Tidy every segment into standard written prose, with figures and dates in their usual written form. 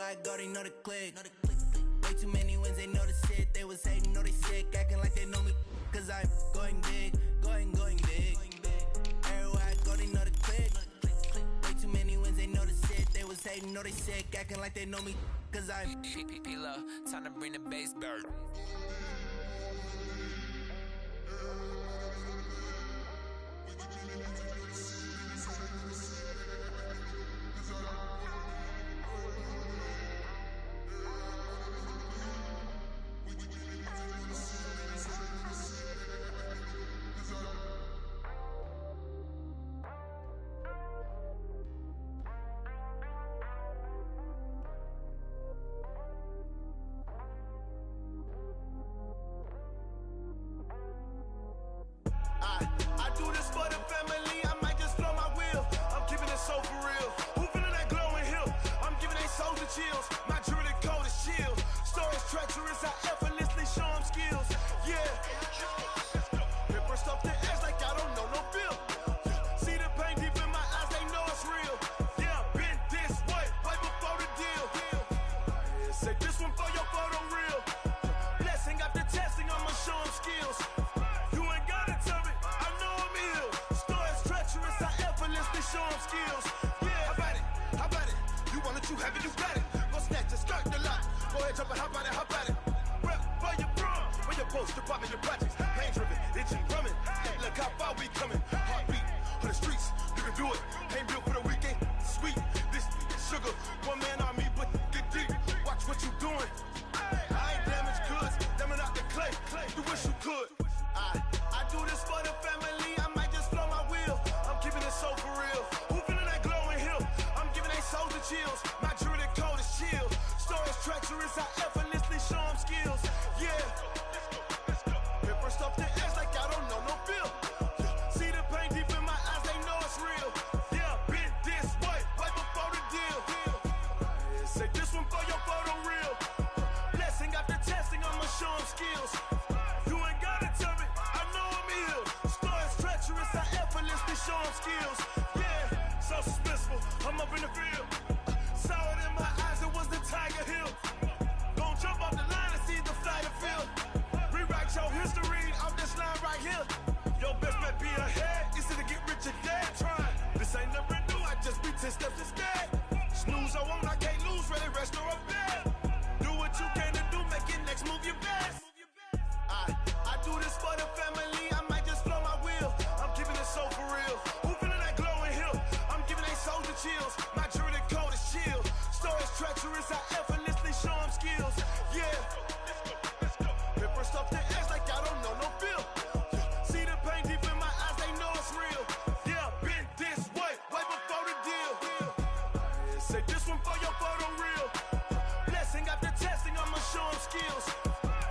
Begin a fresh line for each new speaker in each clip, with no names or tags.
I go, they know the click. Way too many wins, they know the shit. They was hating, know they sick, acting like they know me. Cause I'm going big, going big. Everywhere I go, they know the click. Way too many wins, they know the shit. They was hating, know they sick, acting like they know me. Cause I'm P-Love, time to bring the bass back. I do this for the family, I might just blow my wheel. I'm keeping it so for real. Who feeling that glowing hill? I'm giving they souls the chills. My jewelry code is chill. Stories treacherous, I effortlessly show them skills. Yeah. Paper stuff the edge like I don't know no feel. See the pain deep in my eyes, they know it's real. Yeah, been this way, right before the deal. Say this one for your photo real. Blessing after testing, I'ma show them skills. Show them skills. Yeah, how about it? You want it, you have it, you got it. Go snatch the skirt, the lot. Go ahead, jump it, how about it? Rep for your prom. Where your post, department, your projects. Pain driven, itching, drumming. Hey, look how far we coming. Heartbeat on the streets, you can do it. Ain't built for the weekend. Sweet, this sugar. One man army, but get deep. Watch what you doing. I ain't damaged goods, damn out the clay. You wish you could. I do this for the family. I might just blow my wheel. I'm keeping it so for real. Who feeling that glowing hill? I'm giving they souls the chills. My jewelry code is chill. Stories treacherous, I effortlessly show them skills. Yeah. Paper stuff the edge like I don't know no feel. See the pain deep in my eyes, they know it's real. Yeah, been this way, right before the deal. Say this one for your photo real. Blessing after testing, I'ma show them skills. You ain't gotta tell me, I know I'm ill. Stories treacherous, I effortlessly show them skills. Yeah, so suspenseful, I'm up in the field. Saw it in my eyes, it was the Tiger Hill. Don't jump off the line and see the fly the field. Rewrite your history off this line right here. Your best bet be ahead, easy to get rich or dead. Try, this ain't never new, I just be 10 steps instead. Snooze I won't, I can't lose, ready, rest or a bed. Do what you can to do, make it next move your best. I do this for the family, I might just blow my wheel. I'm keeping it so for real. Who feeling that glowing hill? I'm giving they souls the chills. My jewelry code is chill. Stories treacherous, I effortlessly show them skills. Yeah. Paper stuff the edge like I don't know no feel. See the pain deep in my eyes, they know it's real. Yeah, been this way, right before the deal. Say this one for your photo real. Blessing after testing, I'ma show them skills.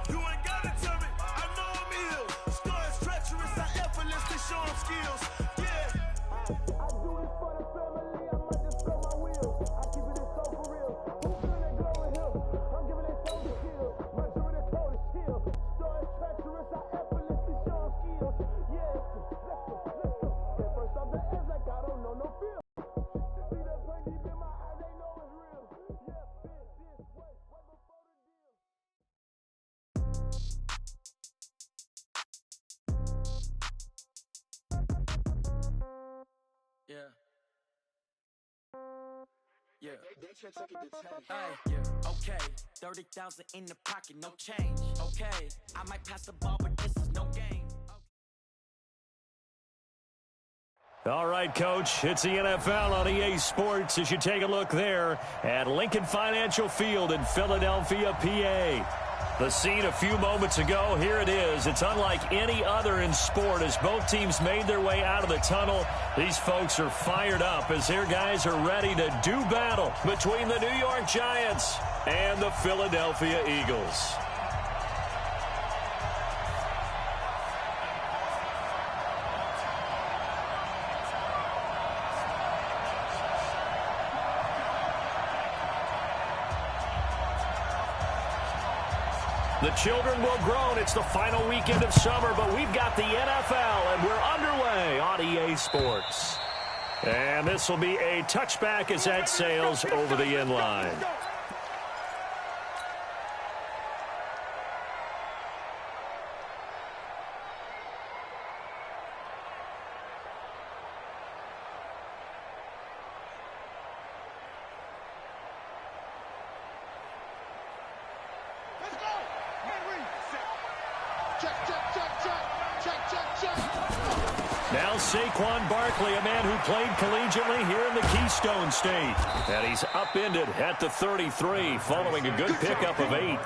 You ain't gotta tell me, I know I'm ill. Stories treacherous, I effortlessly show them skills. Yeah. I do this for the family, I might just blow my wheel. I keep it so for real. Who feeling that glowing hill? I'm giving they soul the kill. My jewelry code is chill. Stories treacherous, I effortlessly show them skills. Yeah, let's go. Paper stuff the edge like I don't know no feel. See that pain deep in my eyes, they know it's real. Yeah, been this way, right before the deal. Yeah. Okay. 30,000 in the pocket, no change. Okay. I might pass the ball, but this is no game.
All right, Coach, it's the NFL on EA Sports as you take a look there at Lincoln Financial Field in Philadelphia, PA. The scene a few moments ago, here it is. It's unlike any other in sport as both teams made their way out of the tunnel. These folks are fired up as their guys are ready to do battle between the New York Giants and the Philadelphia Eagles. The children will groan. It's the final weekend of summer, but we've got the NFL, and we're underway on EA Sports. And this will be a touchback as that sails over the end line. Now Saquon Barkley, a man who played collegiately here in the Keystone State. And he's upended at the 33 following a good pickup of 8.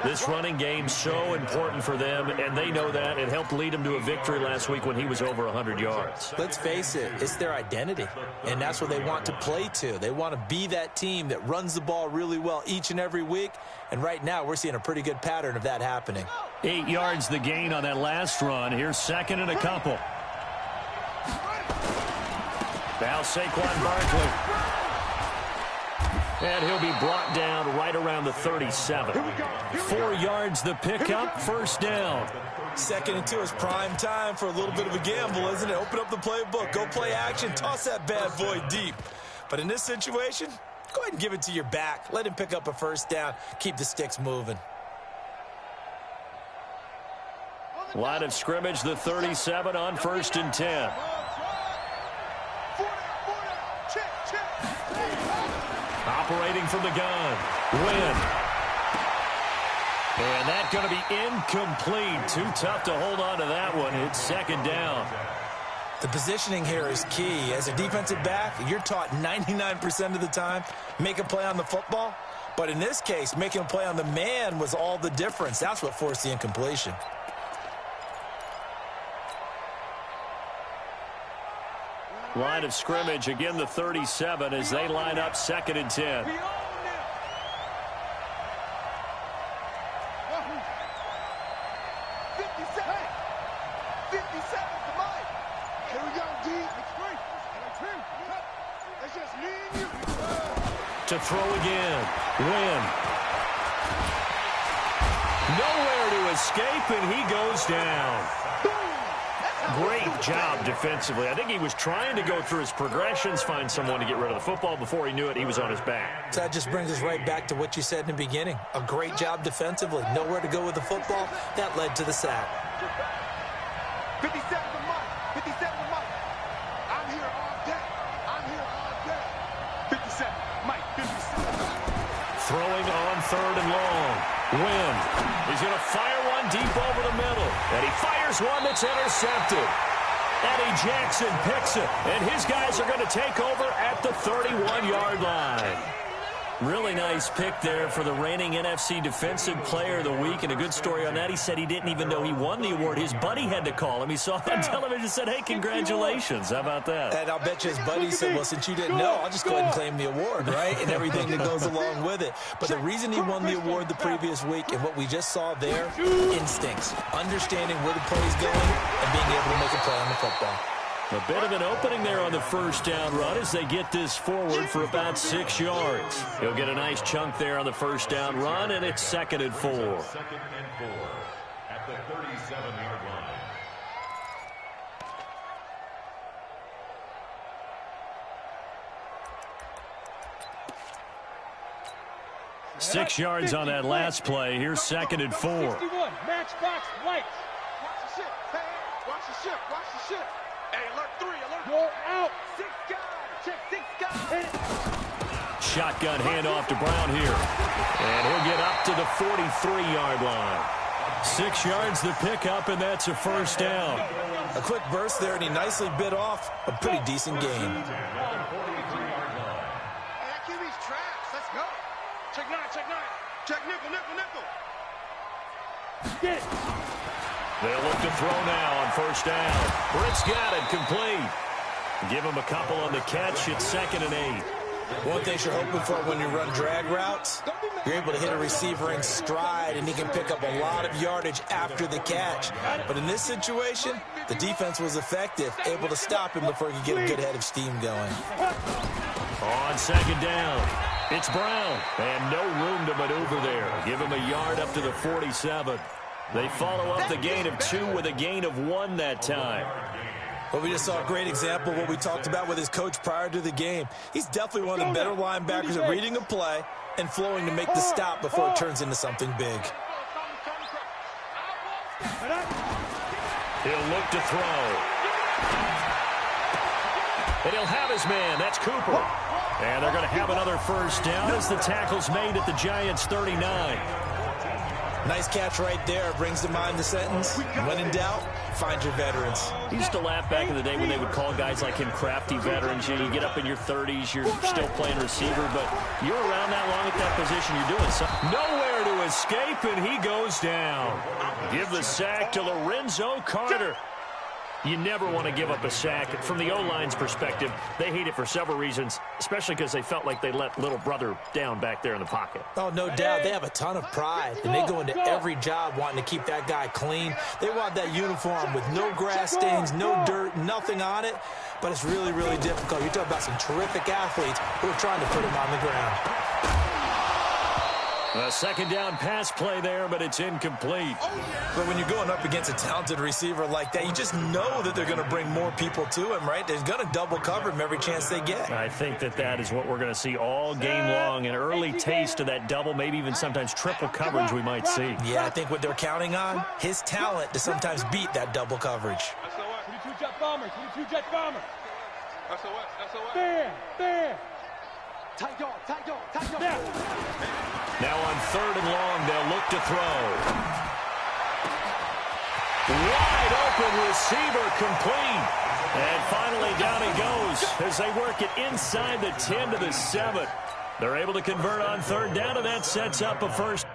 This running game so important for them, and they know that. It helped lead them to a victory last week when he was over 100 yards.
Let's face it, it's their identity, and that's what they want to play to. They want to be that team that runs the ball really well each and every week, and right now we're seeing a pretty good pattern of that happening.
8 yards the gain on that last run. Here's second and a couple. Now Saquon Barkley. And he'll be brought down right around the 37. 4 yards the pickup, first down.
2nd and 2 is prime time for a little bit of a gamble, isn't it? Open up the playbook, go play action, toss that bad boy deep. But in this situation, go ahead and give it to your back. Let him pick up a first down. Keep the sticks moving.
Line of scrimmage, the 37 on 1st and 10. Operating from the gun. Win. And that's going to be incomplete. Too tough to hold on to that one. It's 2nd down.
The positioning here is key. As a defensive back, you're taught 99% of the time, make a play on the football. But in this case, making a play on the man was all the difference. That's what forced the incompletion.
Line of scrimmage, again the 37 as they line up 2nd and 10. To throw again. Win. Nowhere to escape, and he goes down. Great job defensively. I think he was trying to go through his progressions, find someone to get rid of the football. Before he knew it, he was on his back.
So that just brings us right back to what you said in the beginning. A great job defensively. Nowhere to go with the football. That led to the sack.
57 to Mike. 57 to Mike. I'm here all day. I'm here all day. 57. Mike, 57.
Throwing on 3rd and long. Win. He's going to fire one deep over the middle. And he fires one that's intercepted. Eddie Jackson picks it. And his guys are going to take over at the 31-yard line. Really nice pick there for the reigning NFC Defensive Player of the Week. And a good story on that. He said he didn't even know he won the award. His buddy had to call him. He saw it on television and said, hey, congratulations. How about that?
And I'll bet you his buddy said, well, since you didn't know, I'll just go ahead and claim the award, right? And everything that goes along with it. But the reason he won the award the previous week and what we just saw there, instincts. Understanding where the play's going and being able to make a play on the football.
A bit of an opening there on the first down run as they get this forward for about 6 yards. He'll get a nice chunk there on the first down run, and it's 2nd and 4.
2nd and 4 at the 37-yard line.
Six yards on that last play. Here's 2nd and 4.
61, matchbox white. Watch the ship. Hey, watch the ship. Watch the ship. Hey, alert 3, alert. Go out. 6 guys. Check 6 guys.
Shotgun handoff to Brown here. And he'll get up to the 43-yard line. 6 yards the pickup, and that's a first down.
A quick burst there, and he nicely bit off a pretty decent gain.
Hey, that QB's traps. Let's go. Check 9, check 9. Check nickel, nickel, nickel. Get it.
They'll look to throw now on first down. Britt's got it, complete. Give him a couple on the catch. It's 2nd and 8.
One thing you're hoping for when you run drag routes, you're able to hit a receiver in stride, and he can pick up a lot of yardage after the catch. But in this situation, the defense was effective, able to stop him before he could get a good head of steam going.
On 2nd down, it's Brown, and no room to maneuver there. Give him a yard up to the 47. They follow up the gain of 2 with a gain of 1 that time.
Well, we just saw a great example of what we talked about with his coach prior to the game. He's definitely one of the better linebackers at reading a play and flowing to make the stop before it turns into something big.
He'll look to throw. And he'll have his man. That's Cooper. And they're going to have another first down as the tackle's made at the Giants' 39.
Nice catch right there. Brings to mind the sentence, when in doubt, find your veterans.
He used to laugh back in the day when they would call guys like him crafty veterans. You get up in your 30s, you're still playing receiver, but you're around that long at that position, you're doing something. Nowhere to escape, and he goes down. Give the sack to Lorenzo Carter. You never want to give up a sack. From the O-line's perspective, they hate it for several reasons, especially because they felt like they let little brother down back there in the pocket.
Oh, no doubt. They have a ton of pride, and they go into every job wanting to keep that guy clean. They want that uniform with no grass stains, no dirt, nothing on it, but it's really, really difficult. You're talking about some terrific athletes who are trying to put him on the ground.
A second down pass play there, but it's incomplete.
But when you're going up against a talented receiver like that, you just know that they're going to bring more people to him, right? They're going to double cover him every chance they get.
I think that is what we're going to see all game long, an early taste of that double, maybe even sometimes triple coverage we might see.
Yeah, I think what they're counting on, his talent to sometimes beat that double coverage.
Jet bomber, 22 jet bomber. There. Tight yard.
Now on 3rd and long, they'll look to throw. Wide open receiver complete. And finally down he goes as they work it inside the 10 to the 7. They're able to convert on 3rd down, and that sets up a first.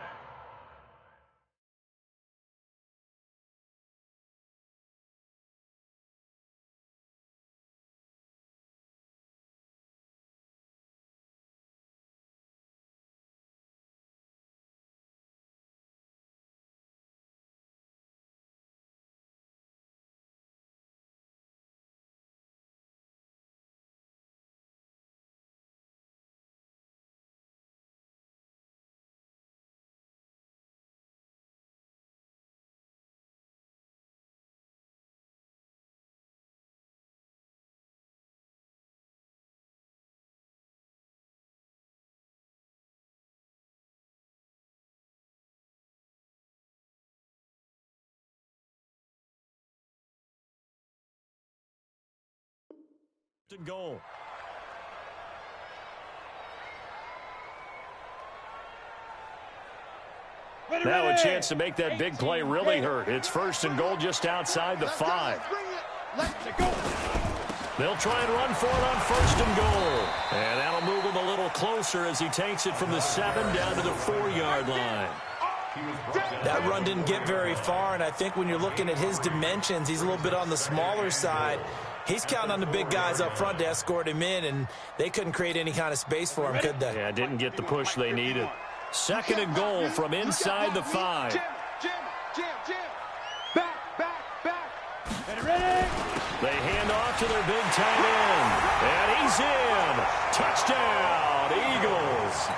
And goal. Now a chance to make that big play really hurt. It's 1st and goal just outside the 5. They'll try and run for it on 1st and goal. And that'll move him a little closer as he takes it from the 7 down to the 4-yard line.
That run didn't get very far, and I think when you're looking at his dimensions, he's a little bit on the smaller side. He's counting on the big guys up front to escort him in, and they couldn't create any kind of space for him, could they?
Yeah, didn't get the push they needed. 2nd and goal from inside the 5.
Jim. Back. Ready.
They hand off to their big tight end, and he's in. Touchdown, Eagles.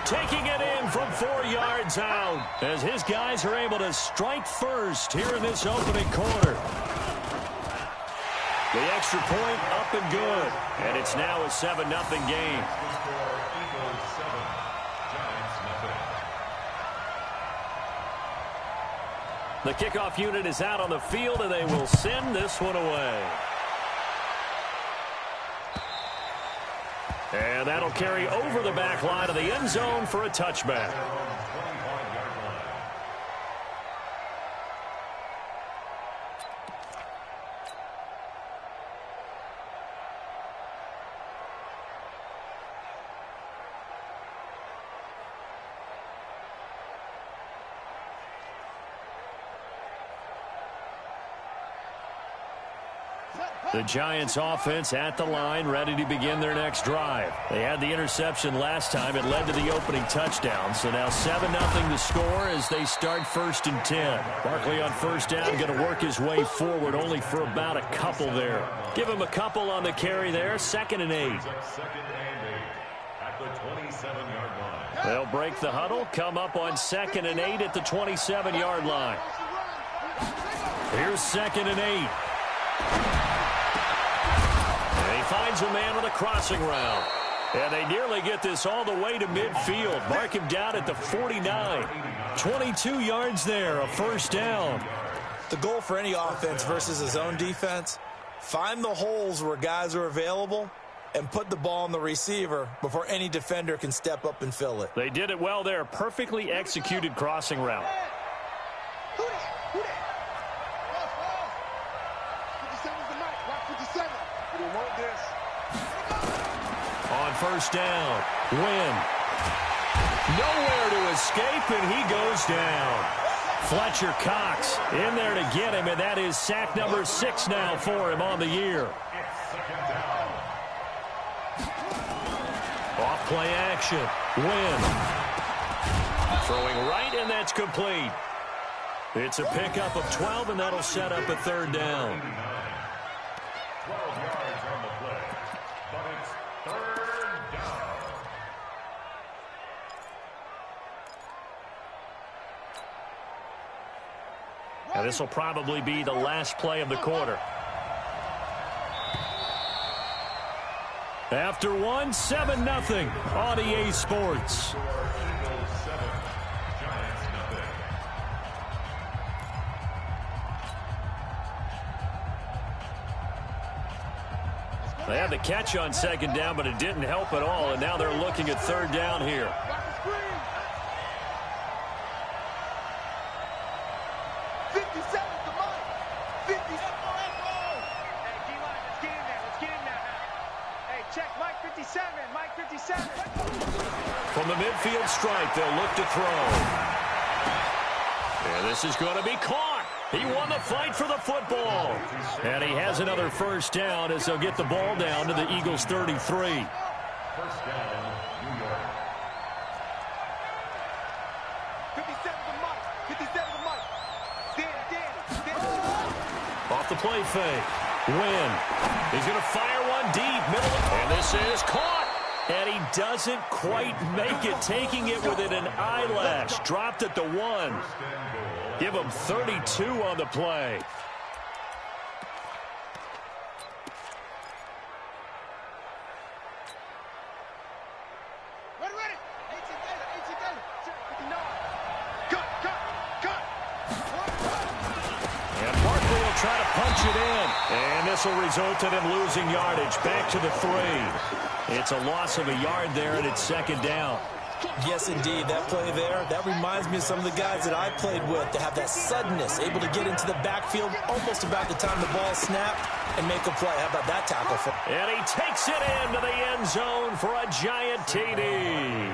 Taking it in from 4 yards out as his guys are able to strike first here in this opening quarter. The extra point up and good, and it's now a 7-0 game. The kickoff unit is out on the field, and they will send this one away. And that'll carry over the back line of the end zone for a touchback. The Giants offense at the line, ready to begin their next drive. They had the interception last time. It led to the opening touchdown. So now 7-0 to score as they start 1st and 10. Barkley on 1st down, going to work his way forward, only for about a couple there. Give him a couple on the carry there, 2nd and 8.
At the 27-yard line.
They'll break the huddle, come up on 2nd and 8 at the 27-yard line. Here's 2nd and 8. Finds a man on a crossing route. And they nearly get this all the way to midfield. Mark him down at the 49. 22 yards there, a 1st down.
The goal for any offense versus his own defense, find the holes where guys are available and put the ball on the receiver before any defender can step up and fill it.
They did it well there. Perfectly executed crossing route. first down. Wynn. Nowhere to escape, and he goes down. Fletcher Cox in there to get him, and that is sack number 6 now for him on the year. Off play action. Wynn. Throwing right, and that's complete. It's a pickup of 12, and that'll set up a third down.
12 yards on the play, but it's third down.
Now this will probably be the last play of the quarter. After one, 7-0 on EA Sports.
Eagles 7, Giants nothing.
They had the catch on second down, but it didn't help at all, and now they're looking at third down here. From the midfield stripe, they'll look to throw. And this is going to be caught. He won the fight for the football. And he has another first down as they'll get the ball down to the Eagles' 33.
First down, New York.
57 to Mike. 57 to Mike. Danny.
Off the play fake. Wynn. He's going to fire one deep. Middle. And this is caught. And he doesn't quite make it, taking it within an eyelash. Dropped at the 1. Give him 32 on the play.
Ready. 18 Cut.
And Barkley will try to punch it in. And this will result in him losing yardage. Back to the 3. It's a loss of a yard there, and it's second down.
Yes, indeed. That play there, that reminds me of some of the guys that I played with that have that suddenness, able to get into the backfield almost about the time the ball snapped and make a play. How about that tackle?
And he takes it into the end zone for a giant TD.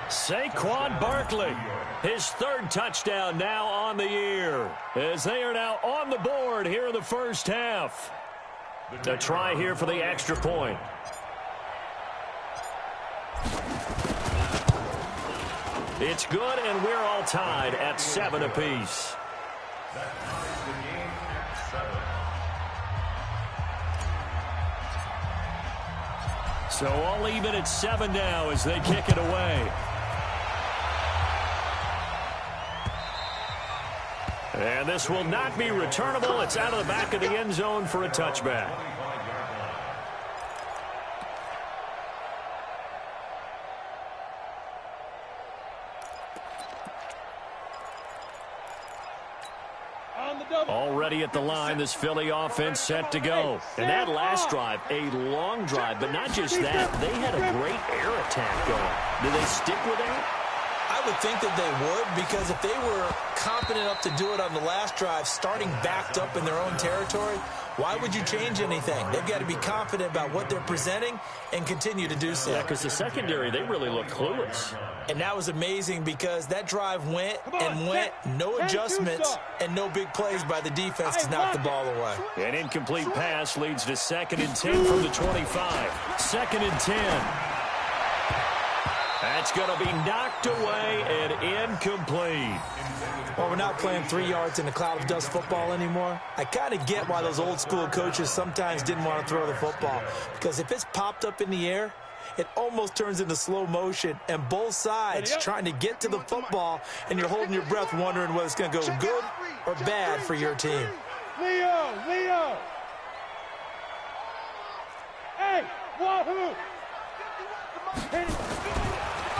Saquon Barkley, his 3rd touchdown now on the year, as they are now on the board here in the first half. A try here for the extra point. It's good, and we're all tied at 7 apiece.
That ties the game at 7.
So all even at 7 now as they kick it away. And this will not be returnable. It's out of the back of the end zone for a touchback. Already at the line, this Philly offense set to go. And that last drive, a long drive, but not just that. They had a great air attack going. Do they stick with that?
I would think that they would, because if they were competent enough to do it on the last drive, starting backed up in their own territory, why would you change anything? They've got to be confident about what they're presenting and continue to do so.
Yeah, because the secondary, they really look clueless.
And that was amazing because that drive went and went, no adjustments, and no big plays by the defense to knock the ball away.
An incomplete pass leads to 2nd and 10 from the 25. 2nd and 10. That's going to be knocked away and incomplete.
Well, we're not playing 3 yards in a cloud of dust football anymore. I kind of get why those old school coaches sometimes didn't want to throw the football, because if it's popped up in the air, it almost turns into slow motion, and both sides trying to get to the football, and you're holding your breath wondering whether it's going to go good or bad for your team.
Leo! Hey, wahoo!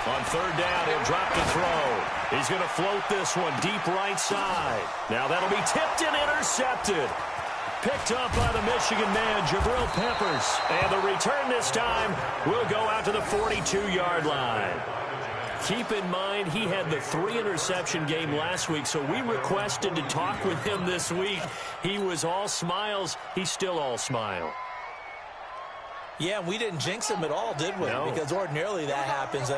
On 3rd down, he'll drop the throw. He's going to float this one deep right side. Now that'll be tipped and intercepted. Picked up by the Michigan man, Jabril Peppers. And the return this time will go out to the 42-yard line. Keep in mind, he had the 3-interception game last week, so we requested to talk with him this week. He was all smiles. He's still all smile.
Yeah, we didn't jinx him at all, did we?
No.
Because ordinarily that happens,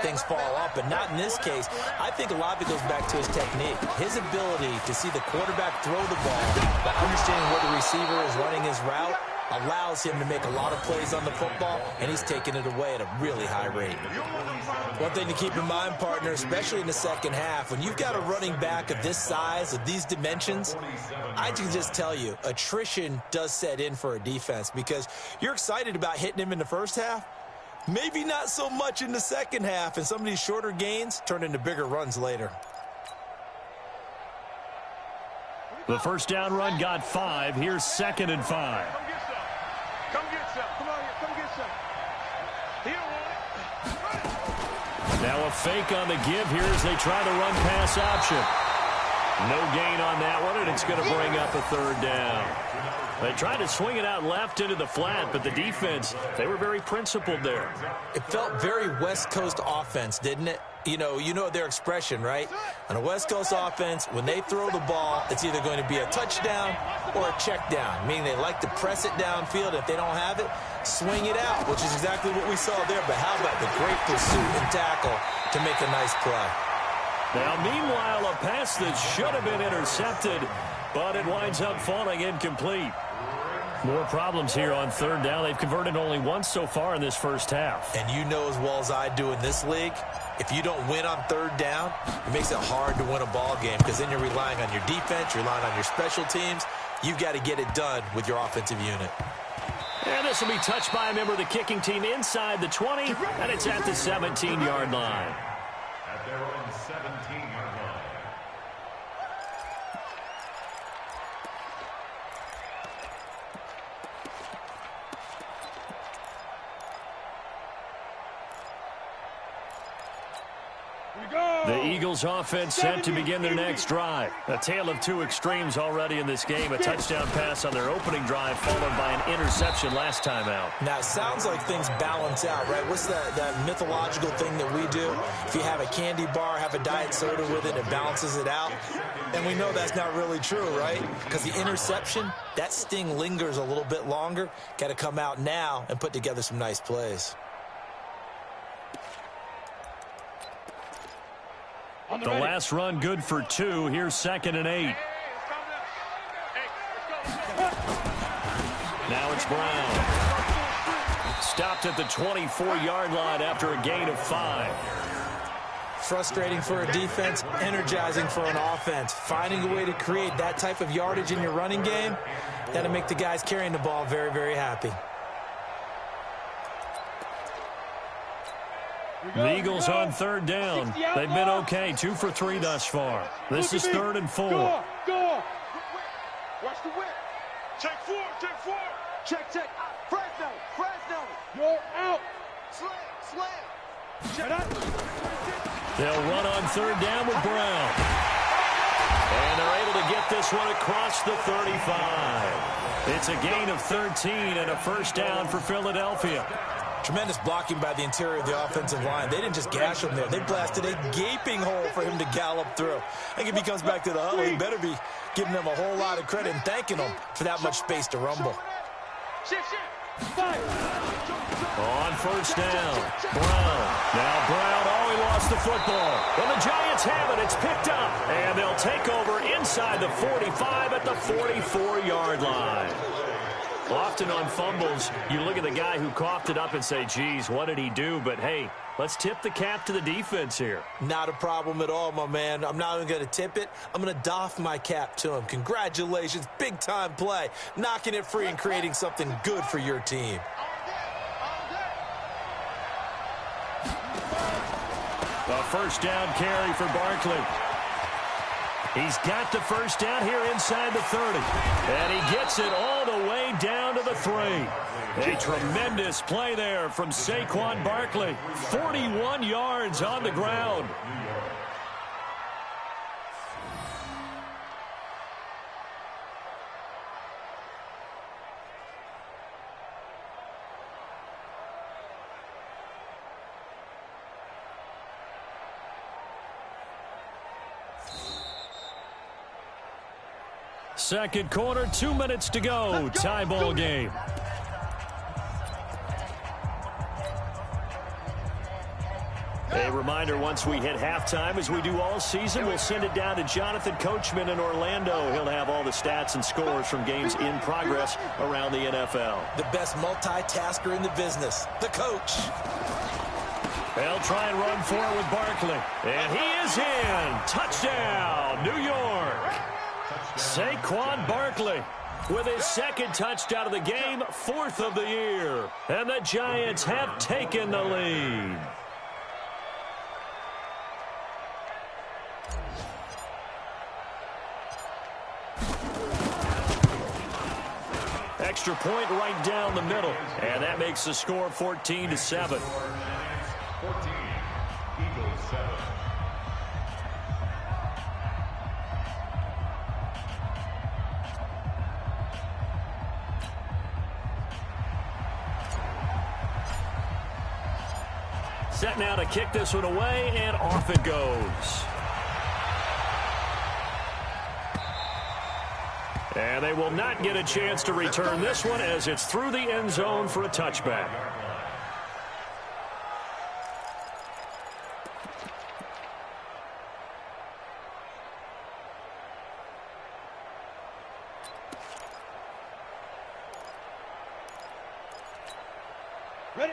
things fall off, but not in this case. I think a lot of it goes back to his technique. His ability to see the quarterback throw the ball, but understanding where the receiver is running his route, allows him to make a lot of plays on the football, and he's taking it away at a really high rate. One thing to keep in mind, partner, especially in the second half, when you've got a running back of this size, of these dimensions, I can just tell you, attrition does set in for a defense because you're excited about hitting him in the first half, maybe not so much in the second half, and some of these shorter gains turn into bigger runs later.
The first down run got 5. Here's 2nd and 5.
Come get some. Come on here. Come get some. He don't want it.
Now a fake on the give here as they try the run-pass option. No gain on that one, and it's going to bring up a 3rd down. They tried to swing it out left into the flat, but the defense, they were very principled there.
It felt very West Coast offense, didn't it? You know their expression, right? On a West Coast offense, when they throw the ball, it's either going to be a touchdown or a check down, meaning they like to press it downfield. If they don't have it, swing it out, which is exactly what we saw there. But how about the great pursuit and tackle to make a nice play?
Now, meanwhile, a pass that should have been intercepted, but it winds up falling incomplete. More problems here on 3rd down. They've converted only once so far in this first half.
And you know as well as I do in this league, if you don't win on 3rd down, it makes it hard to win a ball game because then you're relying on your defense, you're relying on your special teams. You've got to get it done with your offensive unit.
And this will be touched by a member of the kicking team inside the 20, and it's at the 17-yard line.
At their own 17-yard line.
The Eagles offense set to begin their next drive. A tale of 2 extremes already in this game. A touchdown pass on their opening drive followed by an interception last time out.
Now, it sounds like things balance out, right? What's that mythological thing that we do? If you have a candy bar, have a diet soda with it, it balances it out. And we know that's not really true, right? Because the interception, that sting lingers a little bit longer. Got to come out now and put together some nice plays.
The last run good for 2. Here's 2nd and 8. Now it's Brown. Stopped at the 24-yard line after a gain of 5.
Frustrating for a defense, energizing for an offense. Finding a way to create that type of yardage in your running game, that'll make the guys carrying the ball very, very happy.
The Eagles on 3rd down. They've been okay, 2 for 3 thus far. This is 3rd and 4.
Go. Watch the whip. Check 4. Check. Fresno. You're out. Slam. Shut up.
They'll run on 3rd down with Brown. And they're able to get this one across the 35. It's a gain of 13 and a first down for Philadelphia.
Tremendous blocking by the interior of the offensive line. They didn't just gash him there. They blasted a gaping hole for him to gallop through. I think if he comes back to the huddle, he better be giving them a whole lot of credit and thanking them for that much space to rumble.
On first down, Brown. Now Brown, he lost the football. Well, the Giants have it. It's picked up. And they'll take over inside the 45 at the 44-yard line. Often on fumbles, you look at the guy who coughed it up and say, geez, what did he do? But, hey, let's tip the cap to the defense here.
Not a problem at all, my man. I'm not even going to tip it. I'm going to doff my cap to him. Congratulations. Big-time play. Knocking it free and creating something good for your team.
A first down carry for Barkley. He's got the first down here inside the 30. And he gets it all the way down to the 3. A tremendous play there from Saquon Barkley. 41 yards on the ground. Second quarter, 2 minutes to go. Tie ball game. A reminder, once we hit halftime, as we do all season, we'll send it down to Jonathan Coachman in Orlando. He'll have all the stats and scores from games in progress around the NFL.
The best multitasker in the business, the coach.
They'll try and run for it with Barkley. And he is in. Touchdown, New York. Saquon Barkley with his second touchdown of the game, 4th of the year. And the Giants have taken the lead. Extra point right down the middle. And that makes the score 14-7.
14, Eagles 7.
Set now to kick this one away, and off it goes. And they will not get a chance to return this one as it's through the end zone for a touchback.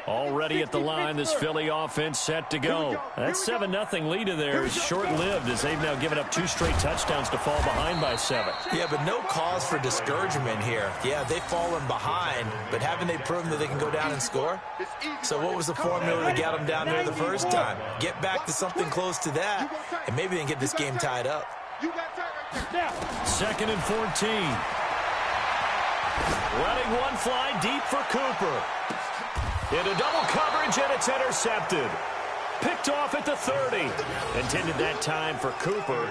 Already at the line, this Philly offense set to go. That 7-0 lead in there is short-lived as they've now given up 2 straight touchdowns to fall behind by 7.
Yeah, but no cause for discouragement here. Yeah, they've fallen behind, but haven't they proven that they can go down and score? So what was the formula to get them down there the first time? Get back to something close to that, and maybe they can get this game tied up.
2nd and 14. Letting one fly deep for Cooper. Into double coverage, and it's intercepted. Picked off at the 30. Intended that time for Cooper.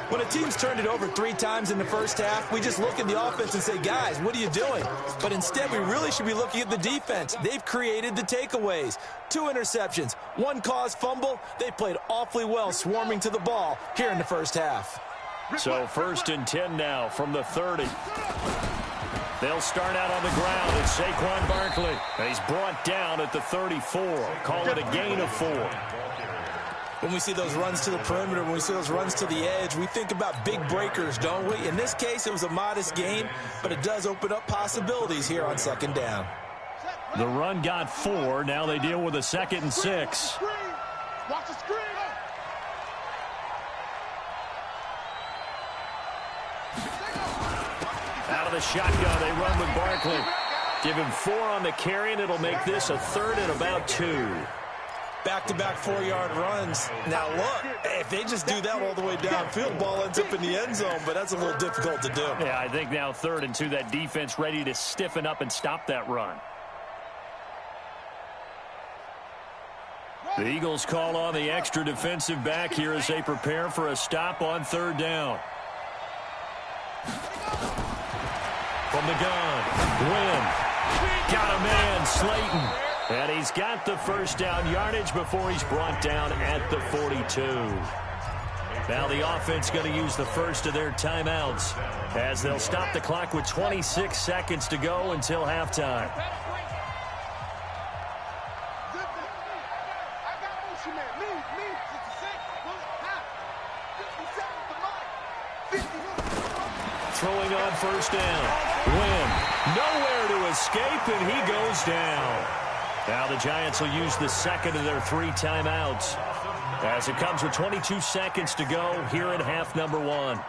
When a team's turned it over 3 times in the first half, we just look at the offense and say, guys, what are you doing? But instead, we really should be looking at the defense. They've created the takeaways. 2 interceptions, 1 caused fumble. They played awfully well swarming to the ball here in the first half.
So 1st and 10 now from the 30. They'll start out on the ground. It's Saquon Barkley. He's brought down at the 34. Call it a gain of 4.
When we see those runs to the perimeter, when we see those runs to the edge, we think about big breakers, don't we? In this case, it was a modest gain, but it does open up possibilities here on 2nd down.
The run got 4. Now they deal with a 2nd and 6.
Watch the screen.
Out of the shotgun, they run with Barkley. Give him 4 on the carry, and it'll make this a 3rd and about 2.
Back-to-back 4-yard runs. Now, look, if they just do that all the way downfield, ball ends up in the end zone, but that's a little difficult to do.
Yeah, I think now 3rd and 2, that defense ready to stiffen up and stop that run. The Eagles call on the extra defensive back here as they prepare for a stop on 3rd down. From the gun, Wynn. Got a man, Slayton. And he's got the first down yardage before he's brought down at the 42. Now the offense going to use the first of their timeouts as they'll stop the clock with 26 seconds to go until halftime. Throwing on 1st down. Wynn, nowhere to escape, and he goes down. Now the Giants will use the 2nd of their 3 timeouts as it comes with 22 seconds to go here in half number 1.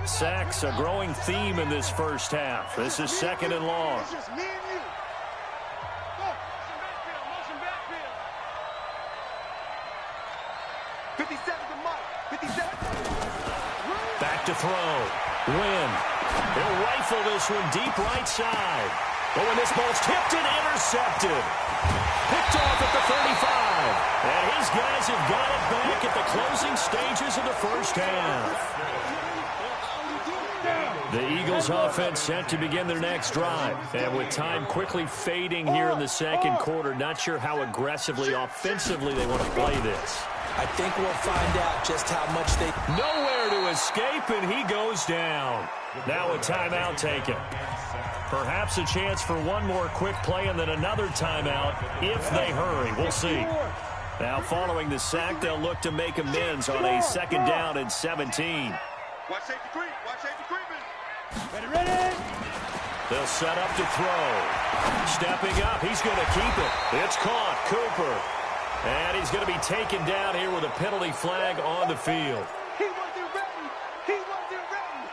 Sacks, a growing theme in this first half. This is 2nd and long.
It's just me and you. Go. Motion backfield. 57 to Mike. 57.
Back to throw. Wynn. He'll rifle this one deep right side. But when this ball's tipped and intercepted. Picked off at the 35. And his guys have got it back at the closing stages of the first half. The Eagles offense set to begin their next drive. And with time quickly fading here in the 2nd quarter, not sure how aggressively, offensively they want to play this.
I think we'll find out just how much they...
Nowhere to to escape, and he goes down. Now a timeout taken. Perhaps a chance for one more quick play and then another timeout if they hurry. We'll see. Now following the sack, they'll look to make amends on a 2nd down and 17.
Watch safety creep. Watch safety creeping.
Ready.
They'll set up to throw. Stepping up, he's going to keep it. It's caught, Cooper. And he's going to be taken down here with a penalty flag on the field.
He wasn't ready. He wasn't ready.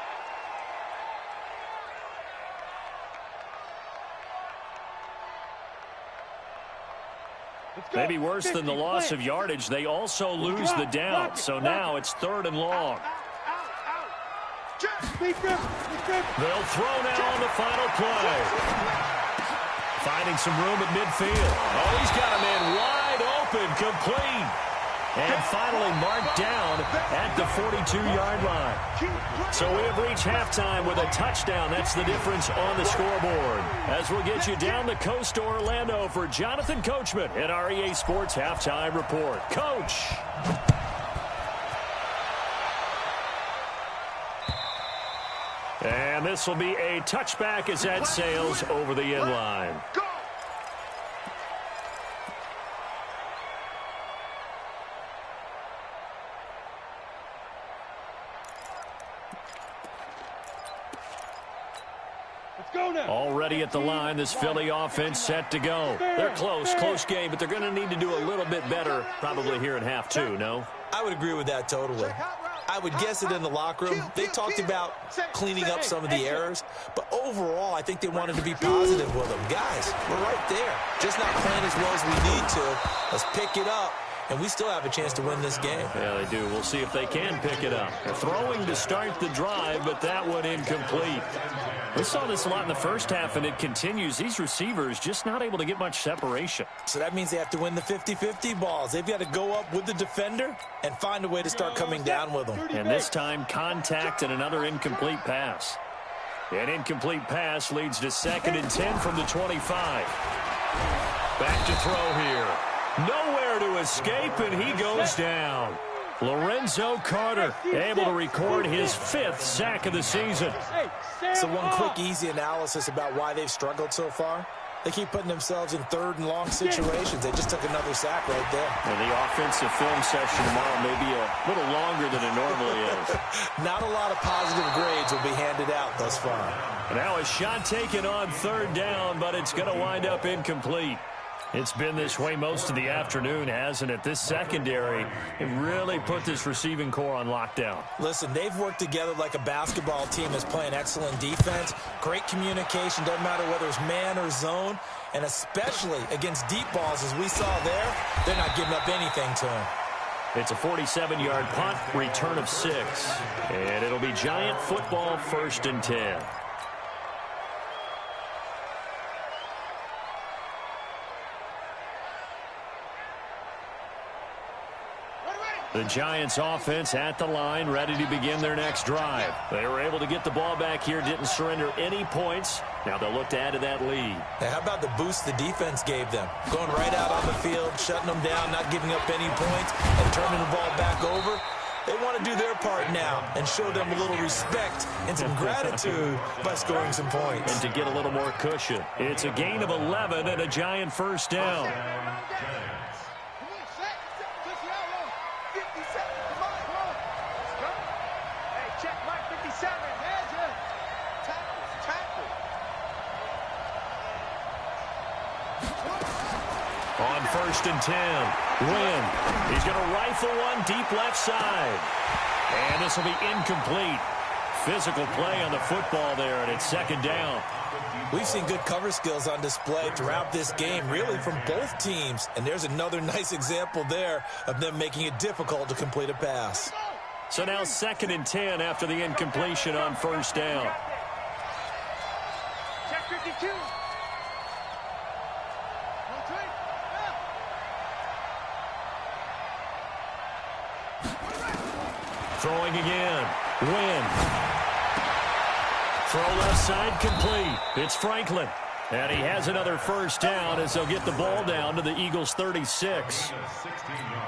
Maybe worse than the loss of yardage, they also lose the down. So now it's 3rd and long. They'll throw now on the final play. Finding some room at midfield. Oh, he's got a man wide open, complete. And finally marked down at the 42-yard line. So we have reached halftime with a touchdown. That's the difference on the scoreboard. As we'll get you down the coast to Orlando for Jonathan Coachman at our EA Sports Halftime Report. Coach. And this will be a touchback as that sails over the end line. Already at the line, this Philly offense set to go. They're close game, but they're going to need to do a little bit better probably here in half 2, no?
I would agree with that totally. I would guess it in the locker room. They talked about cleaning up some of the errors, but overall, I think they wanted to be positive with them. Guys, we're right there. Just not playing as well as we need to. Let's pick it up, and we still have a chance to win this game.
Yeah, they do. We'll see if they can pick it up. Throwing to start the drive, but that one incomplete. We saw this a lot in the first half, and it continues. These receivers just not able to get much separation.
So that means they have to win the 50-50 balls. They've got to go up with the defender and find a way to start coming down with them.
And this time, contact and another incomplete pass. An incomplete pass leads to 2nd and 10 from the 25. Back to throw here. Nowhere to escape, and he goes down. Lorenzo Carter able to record his 5th sack of the season.
So one quick, easy analysis about why they've struggled so far. They keep putting themselves in 3rd and long situations. They just took another sack right there.
And the offensive film session tomorrow may be a little longer than it normally is.
Not a lot of positive grades will be handed out thus far.
Now a shot taken on 3rd down, but it's going to wind up incomplete. It's been this way most of the afternoon, hasn't it? This secondary really put this receiving core on lockdown.
Listen, they've worked together like a basketball team that's playing excellent defense. Great communication, doesn't matter whether it's man or zone. And especially against deep balls, as we saw there, they're not giving up anything to them.
It's a 47-yard punt, return of 6. And it'll be Giant football, 1st and 10. The Giants offense at the line, ready to begin their next drive. They were able to get the ball back here, didn't surrender any points. Now they'll look to add to that lead.
Hey, how about the boost the defense gave them? Going right out on the field, shutting them down, not giving up any points, and turning the ball back over. They want to do their part now and show them a little respect and some gratitude by scoring some points.
And to get a little more cushion. It's a gain of 11 and a Giant 1st down. On 1st and 10, Wynn. He's going to rifle one deep left side. And this will be incomplete. Physical play on the football there, and it's 2nd down.
We've seen good cover skills on display throughout this game, really from both teams. And there's another nice example there of them making it difficult to complete a pass.
So now 2nd and 10 after the incompletion on 1st down.
Check 52.
Throwing again. Wynn. Throw left side complete. It's Franklin. And he has another first down as they'll get the ball down to the Eagles' 36.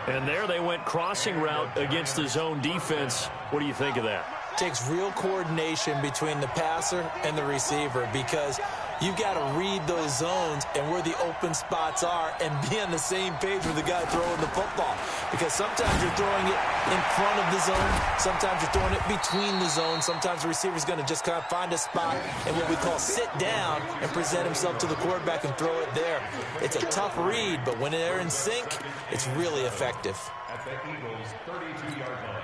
And there they went crossing route against the zone defense. What do you think of that?
Takes real coordination between the passer and the receiver because you've got to read those zones and where the open spots are and be on the same page with the guy throwing the football. Because sometimes you're throwing it in front of the zone. Sometimes you're throwing it between the zones. Sometimes the receiver's going to just kind of find a spot and what we call sit down and present himself to the quarterback and throw it there. It's a tough read, but when they're in sync, it's really effective.
At the Eagles' 32-yard line.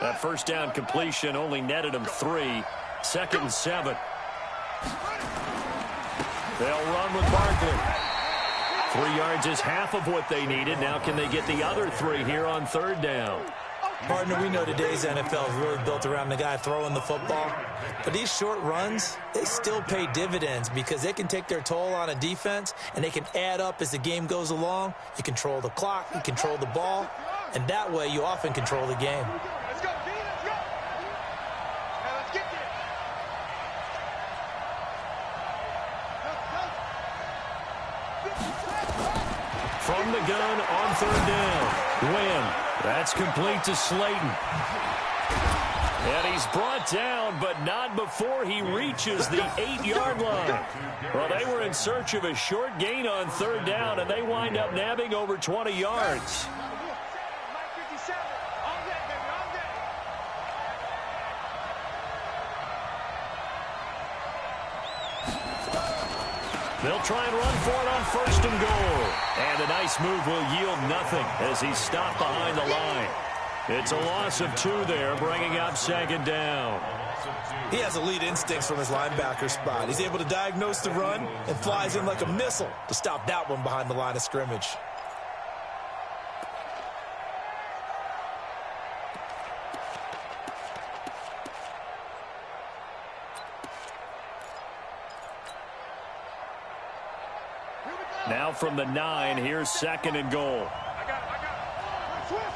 That first down completion only netted him 3. 2nd and 7. They'll run with Barkley. 3 yards is half of what they needed. Now can they get the other 3 here on 3rd down?
Partner, we know today's NFL is really built around the guy throwing the football. But these short runs, they still pay dividends because they can take their toll on a defense and they can add up as the game goes along. You control the clock, you control the ball, and that way you often control the game.
Let's go, D, let's go. Now let's get there.
From the gun on 3rd down. Win. That's complete to Slayton. And he's brought down, but not before he reaches the 8-yard line. Well, they were in search of a short gain on 3rd down, and they wind up nabbing over 20 yards. They'll try and run for it on 1st and goal. And a nice move will yield nothing as he's stopped behind the line. It's a loss of 2 there, bringing up 2nd down.
He has elite instincts from his linebacker spot. He's able to diagnose the run and flies in like a missile to stop that one behind the line of scrimmage.
Now from the 9, here's 2nd and goal.
I got it. Twist.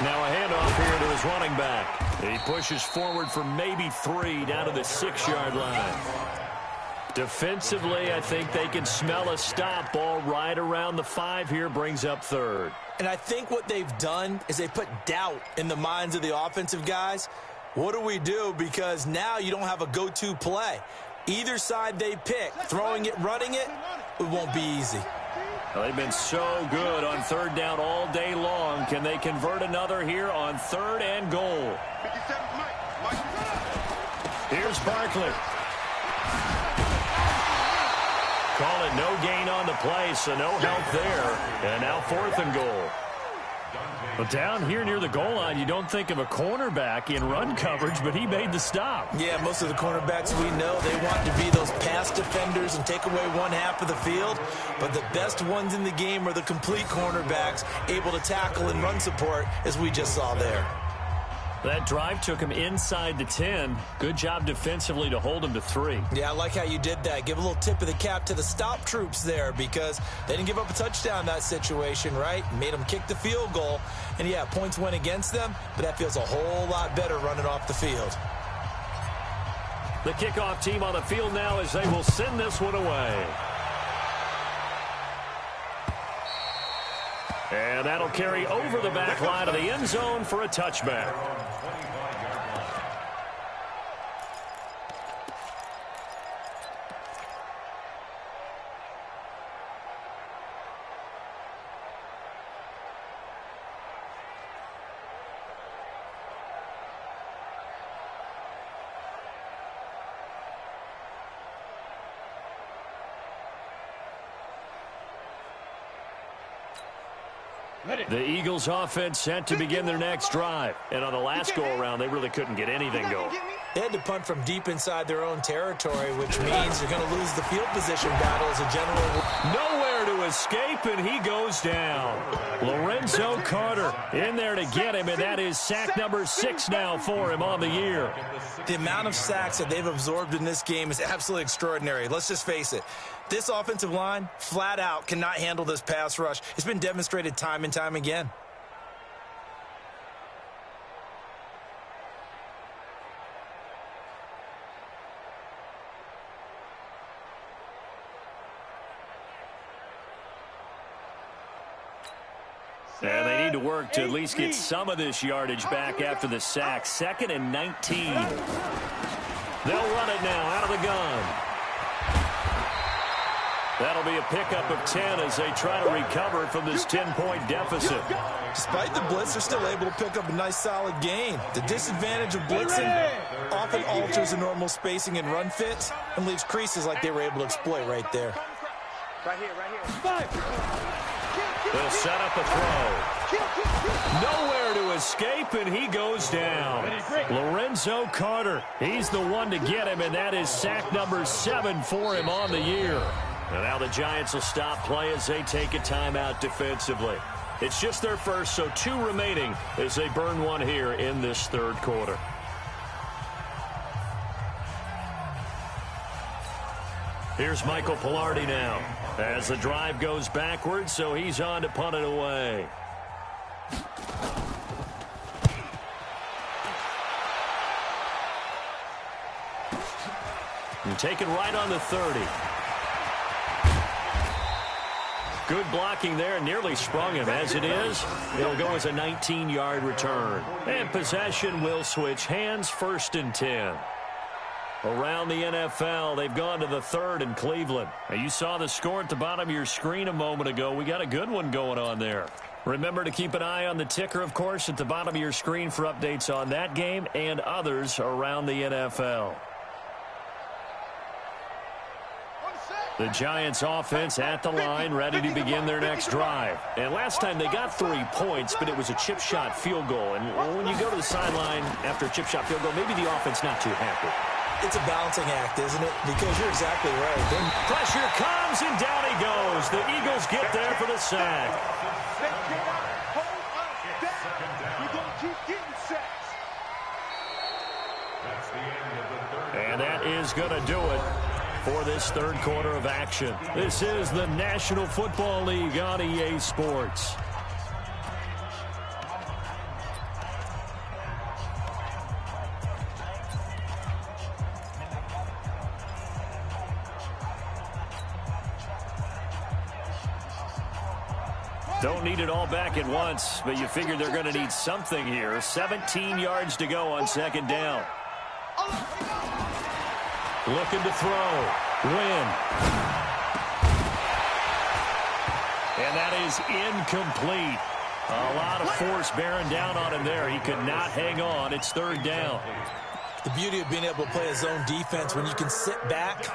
Now a handoff here to his running back. He pushes forward for maybe 3 down to the 6-yard line. Defensively, I think they can smell a stop. Ball right around the 5 here, brings up 3rd.
And I think what they've done is they put doubt in the minds of the offensive guys. What do we do? Because now you don't have a go-to play. Either side they pick, throwing it, running it, it won't be easy.
Well, they've been so good on 3rd down all day long. Can they convert another here on 3rd and goal?
57, Mike.
Here's Barkley. Call it no gain on the play, so no help there. And now 4th and goal. But down here near the goal line, you don't think of a cornerback in run coverage, but he made the stop.
Yeah, most of the cornerbacks we know, they want to be those pass defenders and take away one half of the field. But the best ones in the game are the complete cornerbacks, able to tackle and run support, as we just saw there.
That drive took him inside the 10. Good job defensively to hold him to 3.
Yeah, I like how you did that. Give a little tip of the cap to the stop troops there because they didn't give up a touchdown in that situation, right? Made them kick the field goal. And, yeah, points went against them, but that feels a whole lot better running off the field.
The kickoff team on the field now as they will send this one away. And that'll carry over the back line of the end zone for a touchback. The Eagles offense set to begin their next drive. And on the last go-around, they really couldn't get anything going.
They had to punt from deep inside their own territory, which means they're going to lose the field position battle as a general.
Nowhere to to escape, and he goes down. Lorenzo Carter in there to get him, and that is sack number 6 now for him on the year.
The amount of sacks that they've absorbed in this game is absolutely extraordinary. Let's just face it. This offensive line, flat out, cannot handle this pass rush. It's been demonstrated time and time again.
And they need to work to at least get some of this yardage back after the sack. 2nd and 19. They'll run it now out of the gun. That'll be a pickup of 10 as they try to recover from this 10-point deficit.
Despite the blitz, they're still able to pick up a nice solid gain. The disadvantage of blitzing often alters the normal spacing and run fits and leaves creases like they were able to exploit right there.
Right here.
They'll set up a throw. Nowhere to escape, and he goes down. Lorenzo Carter, he's the one to get him, and that is sack number 7 for him on the year. And now the Giants will stop play as they take a timeout defensively. It's just their first, so 2 remaining as they burn one here in this third quarter. Here's Michael Pilardi now as the drive goes backwards, so he's on to punt it away. And taken right on the 30. Good blocking there, nearly sprung him. As it is, it'll go as a 19-yard return. And possession will switch hands, 1st and 10. Around the NFL, they've gone to the 3rd in Cleveland. Now, you saw the score at the bottom of your screen a moment ago. We got a good one going on there. Remember to keep an eye on the ticker, of course, at the bottom of your screen for updates on that game and others around the NFL. The Giants offense at the line, ready to begin their next drive. And last time they got 3 points, but it was a chip shot field goal. And when you go to the sideline after a chip shot field goal, maybe the offense not too happy.
It's a balancing act, isn't it? Because you're exactly right. Then
pressure comes, and down he goes. The Eagles get there for the sack. And that is going to do it for this third quarter of action. This is the National Football League on EA Sports. Don't need it all back at once, but you figure they're going to need something here. 17 yards to go on 2nd down. Looking to throw. Win. And that is incomplete. A lot of force bearing down on him there. He could not hang on. It's 3rd down.
The beauty of being able to play a zone defense when you can sit back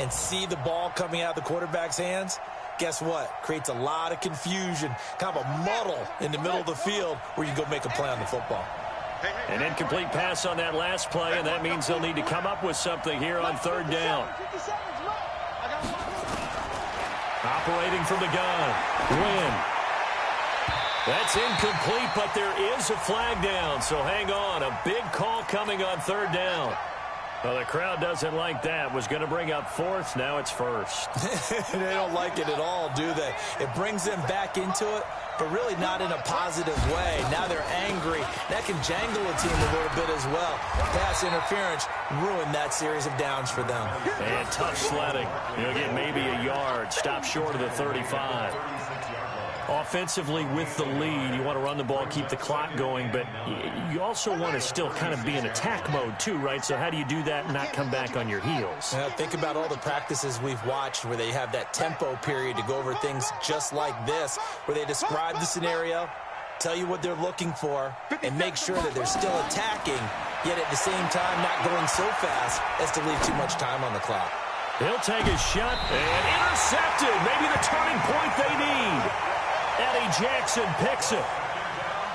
and see the ball coming out of the quarterback's hands, guess what? Creates a lot of confusion, kind of a muddle in the middle of the field where you can go make a play on the football.
An incomplete pass on that last play, and that means they'll need to come up with something here on 3rd down. Operating from the gun. Win. That's incomplete, but there is a flag down, so hang on. A big call coming on 3rd down. Well, the crowd doesn't like that. Was going to bring up 4th. Now it's 1st.
They don't like it at all, do they? It brings them back into it, but really not in a positive way. Now they're angry. That can jangle a team a little bit as well. Pass interference ruined that series of downs for them.
And tough sledding. You'll get maybe a yard. Stop short of the 35. Offensively with the lead, you want to run the ball, keep the clock going, but you also want to still kind of be in attack mode too, right? So how do you do that and not come back on your heels?
Think about all the practices we've watched where they have that tempo period to go over things just like this, where they describe the scenario, tell you what they're looking for, and make sure that they're still attacking, yet at the same time not going so fast as to leave too much time on the clock.
He'll take a shot and intercepted. Maybe the turning point they need. Eddie Jackson picks it.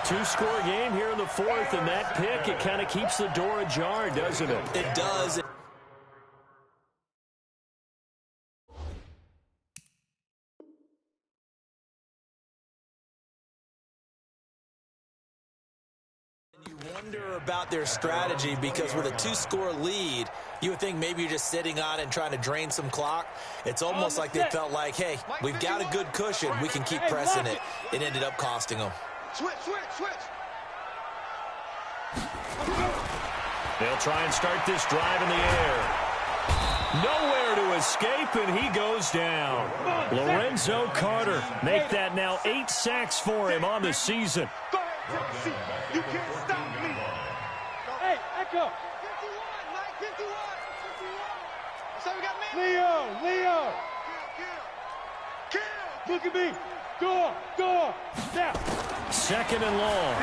2-score game here in the 4th, and that pick, it kind of keeps the door ajar, doesn't it?
It does. wonder about their strategy because with a 2-score lead, you would think maybe you're just sitting on it and trying to drain some clock. It's almost like they felt like, hey, we've got a good cushion. We can keep pressing it. It ended up costing them.
Switch.
They'll try and start this drive in the air. Nowhere to escape, and he goes down. Lorenzo Carter make that now 8 sacks for him on the season.
Go ahead, take a seat. You can't stop me. Hey, Echo. 51, Mike, 51. So we got me. Leo. Kill. Look at me. Go. Now.
2nd and long.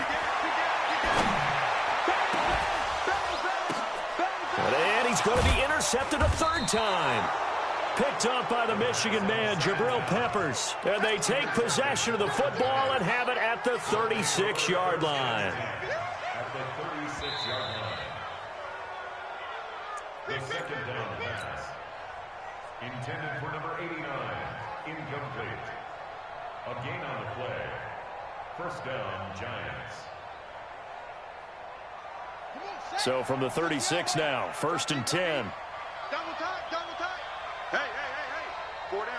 And he's going to be intercepted a 3rd time. Picked up by the Michigan man, Jabril Peppers. And they take possession of the football and have it at the 36-yard line.
At the 36-yard line. The 2nd down pass. Intended for number 89. Incomplete. A gain on the play. 1st down, Giants.
So from the 36 now, 1st and 10.
Double tight. Hey. 4 down.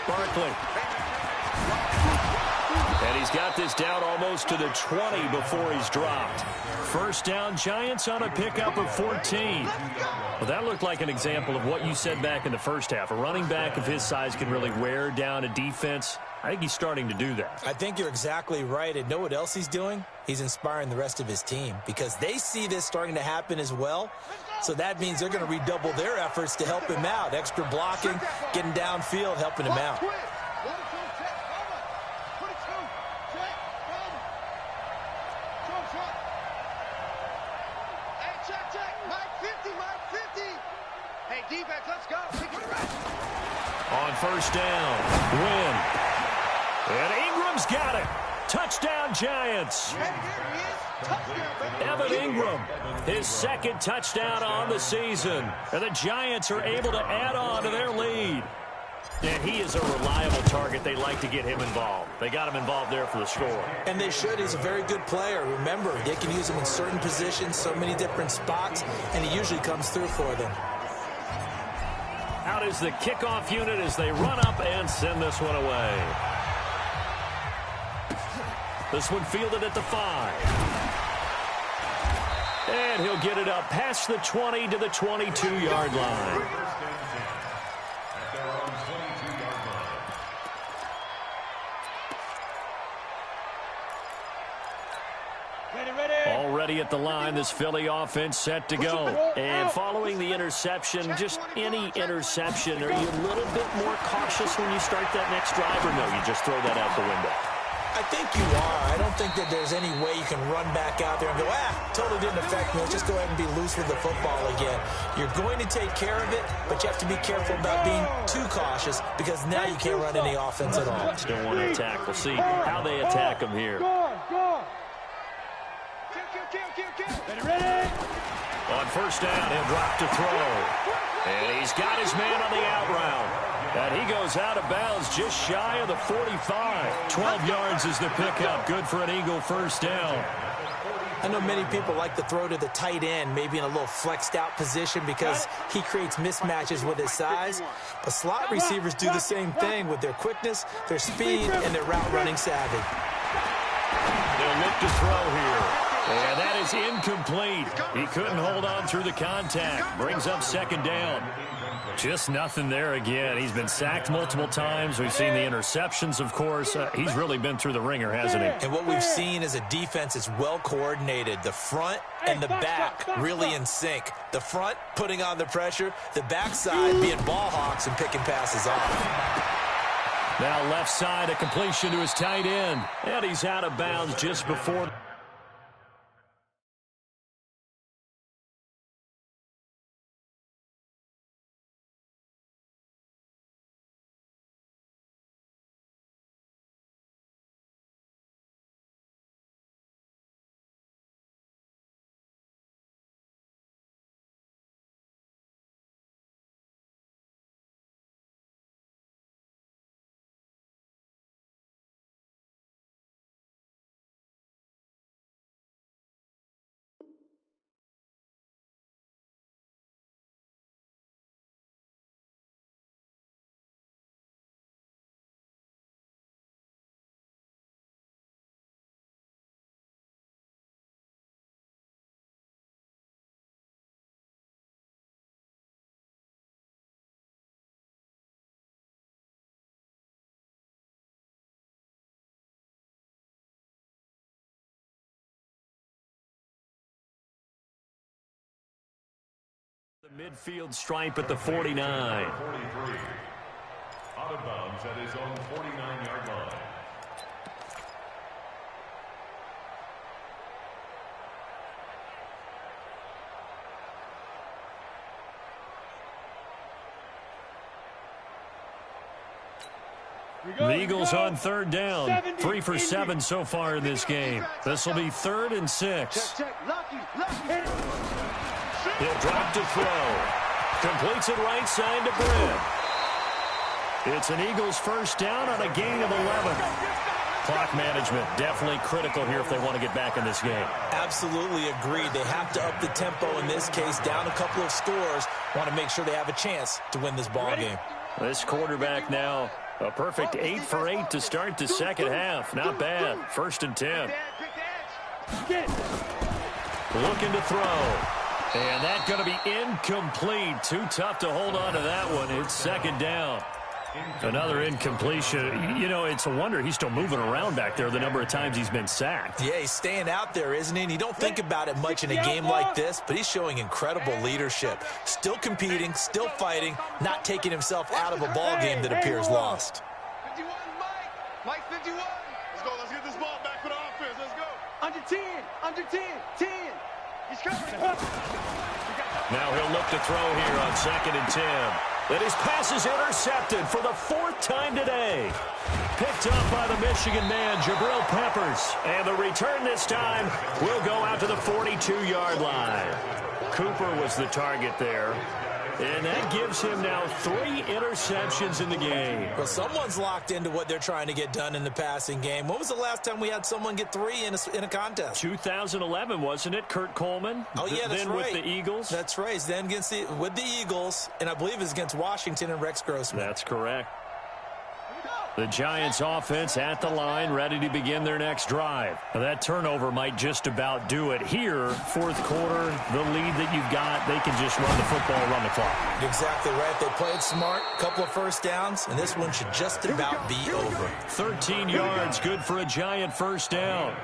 Barkley. And he's got this down almost to the 20 before he's dropped. 1st down, Giants on a pickup of 14. Well, that looked like an example of what you said back in the first half. A running back of his size can really wear down a defense. I think he's starting to do that.
I think you're exactly right. And know what else he's doing? He's inspiring the rest of his team because they see this starting to happen as well. So that means they're going to redouble their efforts to help him out. Extra blocking, getting downfield, helping him out.
Hey, defense, let's go.
On 1st down, Wynn. And Ingram's got it. Touchdown, Giants. Evan Ingram, his 2nd touchdown on the season. And the Giants are able to add on to their lead. And he is a reliable target. They like to get him involved. They got him involved there for the score.
And they should. He's a very good player. Remember, they can use him in certain positions, so many different spots, and he usually comes through for them.
Out is the kickoff unit as they run up and send this one away. This one fielded at the 5. And he'll get it up past the 20 to the 22-yard line.
At their own 22-yard line.
Already at the line, this Philly offense set to go. And following the interception, just any interception, are you a little bit more cautious when you start that next drive, or no, you just throw that out the window?
I think you are. I don't think that there's any way you can run back out there and go, totally didn't affect me. Let's just go ahead and be loose with the football again. You're going to take care of it, but you have to be careful about being too cautious because now you can't run any offense at all.
Still want to attack. We'll see how they attack him here.
Ready?
On 1st down, he'll drop to throw. And he's got his man on the out route. And he goes out of bounds just shy of the 45. 12 yards is the pickup. Good for an Eagle 1st down.
I know many people like to throw to the tight end, maybe in a little flexed out position because he creates mismatches with his size. But slot receivers do the same thing with their quickness, their speed, and their route running savvy.
They'll look to throw here. And that is incomplete. He couldn't hold on through the contact. Brings up 2nd down. Just nothing there again. He's been sacked multiple times. We've seen the interceptions, of course. He's really been through the ringer, hasn't he?
And what we've seen is a defense that's well coordinated. The front and the back really in sync. The front putting on the pressure. The backside being ball hawks and picking passes off.
Now left side, a completion to his tight end. And he's out of bounds just before Midfield stripe at the 49.
43. Out of bounds at his own 49-yard line.
The Eagles on third down. 3 for 7 so far in this game. This will be 3rd and 6. He'll drop to throw. Completes it right side to Britt. It's an Eagles first down on a gain of 11. Clock management definitely critical here if they want to get back in this game.
Absolutely agreed. They have to up the tempo in this case, down a couple of scores. Want to make sure they have a chance to win this ball game.
This quarterback now, a perfect 8 for 8 to start the second half. Not bad. 1st and 10. Looking to throw. And that's going to be incomplete. Too tough to hold on to that one. It's 2nd down. Another incompletion. You know, it's a wonder he's still moving around back there the number of times he's been sacked.
Yeah, he's staying out there, isn't he? And you don't think about it much in a game like this, but he's showing incredible leadership. Still competing, still fighting, not taking himself out of a ball game that appears lost.
51, Mike 51. Let's go. Let's get this ball back for the offense. Let's go. Under 10. 10. He's covering.
Now he'll look to throw here on 2nd and 10. And his pass is intercepted for the 4th time today. Picked up by the Michigan man, Jabril Peppers. And the return this time will go out to the 42-yard line. Cooper was the target there. And that gives him now 3 interceptions in the game.
Well, someone's locked into what they're trying to get done in the passing game. When was the last time we had someone get 3 in a contest?
2011, wasn't it? Kurt Coleman?
Oh, yeah, that's
then
right.
with the Eagles?
That's right. Then with the Eagles, and I believe it's against Washington and Rex Grossman.
That's correct. The Giants offense at the line, ready to begin their next drive. Now, that turnover might just about do it here. 4th quarter, the lead that you've got, they can just run the football, run the clock.
Exactly right. They played smart, couple of first downs, and this one should just about be over.
13 yards, good for a Giant first down.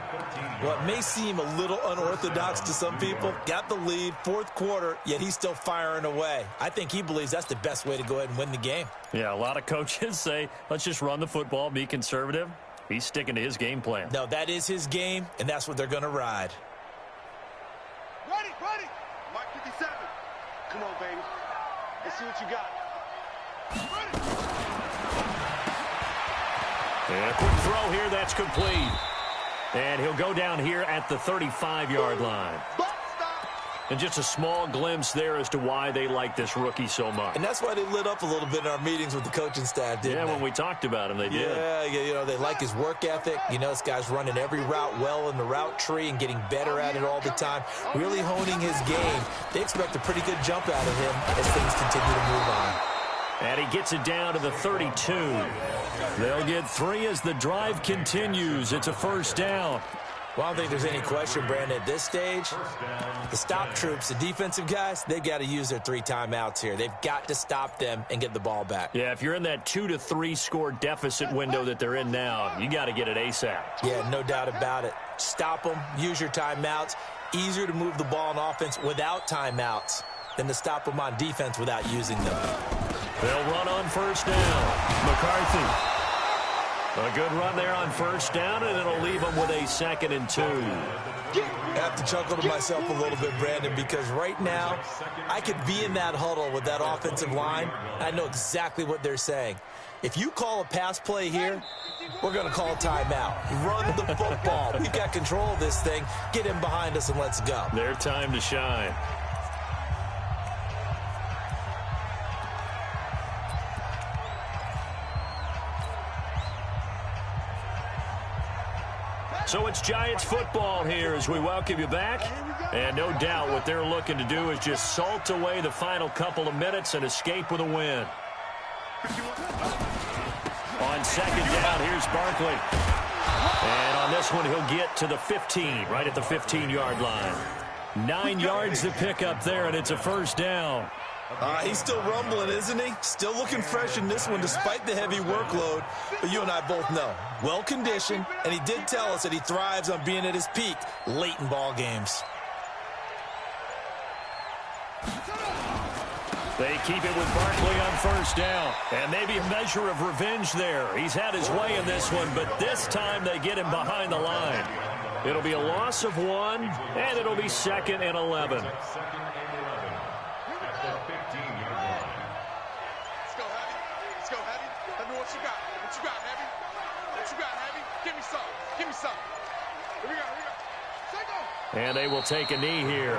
Well, it may seem a little unorthodox to some people. Got the lead, 4th quarter, yet he's still firing away. I think he believes that's the best way to go ahead and win the game.
Yeah, a lot of coaches say, let's just run the football, be conservative. He's sticking to his game plan.
No, that is his game, and that's what they're going to ride.
Ready. Mike 57. Come on, baby. Let's see what you got. Ready.
And a quick throw here, that's complete. And he'll go down here at the 35-yard line. And just a small glimpse there as to why they like this rookie so much.
And that's why they lit up a little bit in our meetings with the coaching staff, didn't they?
Yeah, when we talked about him, they did.
Yeah, you know, they like his work ethic. You know, this guy's running every route well in the route tree and getting better at it all the time, really honing his game. They expect a pretty good jump out of him as things continue to move on.
And he gets it down to the 32. They'll get 3 as the drive continues. It's a first down.
Well, I don't think there's any question, Brandon, at this stage, the stop troops, the defensive guys, they've got to use their 3 timeouts here. They've got to stop them and get the ball back.
Yeah, if you're in that 2 to 3 score deficit window that they're in now, you got to get it ASAP.
Yeah, no doubt about it. Stop them, use your timeouts. Easier to move the ball on offense without timeouts than to stop them on defense without using them.
They'll run on first down. McCarthy. A good run there on first down, and it'll leave them with a 2nd and 2.
I have to chuckle to myself a little bit, Brandon, because right now I could be in that huddle with that offensive line. I know exactly what they're saying. If you call a pass play here, we're going to call a timeout. Run the football. We've got control of this thing. Get him behind us and let's go.
Their time to shine. So it's Giants football here as we welcome you back. And no doubt what they're looking to do is just salt away the final couple of minutes and escape with a win. On 2nd down, here's Barkley. And on this one, he'll get to the 15, right at the 15-yard line. 9 yards to pick up there, and it's a first down.
He's still rumbling, isn't he? Still looking fresh in this one despite the heavy workload. But you and I both know, well-conditioned, and he did tell us that he thrives on being at his peak late in ball games.
They keep it with Barkley on first down. And maybe a measure of revenge there. He's had his way in this one, but this time they get him behind the line. It'll be a loss of 1, and it'll be 2nd and 11.
Second and 11 at the 15-yard line.
Let's go, Heavy. Let's go, Heavy. Let me know what you got. What you got, Heavy? What you got, Heavy? Give me some. Give me some. Here we go. Here we go. Take
And they will take a knee here.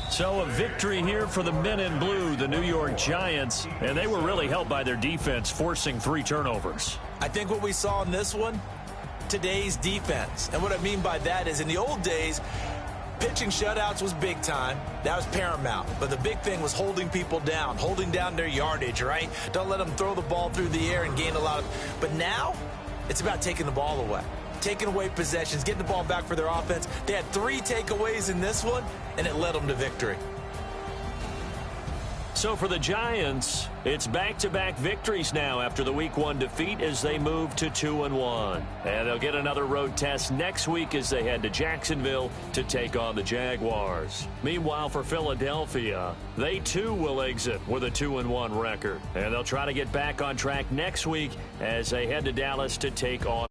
So a victory here for the men in blue, the New York Giants, and they were really helped by their defense, forcing 3 turnovers.
I think what we saw in this one, today's defense. And what I mean by that is in the old days, pitching shutouts was big time. That was paramount. But the big thing was holding people down, holding down their yardage, right? Don't let them throw the ball through the air and gain a lot of... But now, it's about taking the ball away. Taking away possessions, getting the ball back for their offense. They had 3 takeaways in this one, and it led them to victory.
So for the Giants, it's back-to-back victories now after the Week 1 defeat as they move to 2-1. And they'll get another road test next week as they head to Jacksonville to take on the Jaguars. Meanwhile, for Philadelphia, they too will exit with a 2-1 record. And they'll try to get back on track next week as they head to Dallas to take on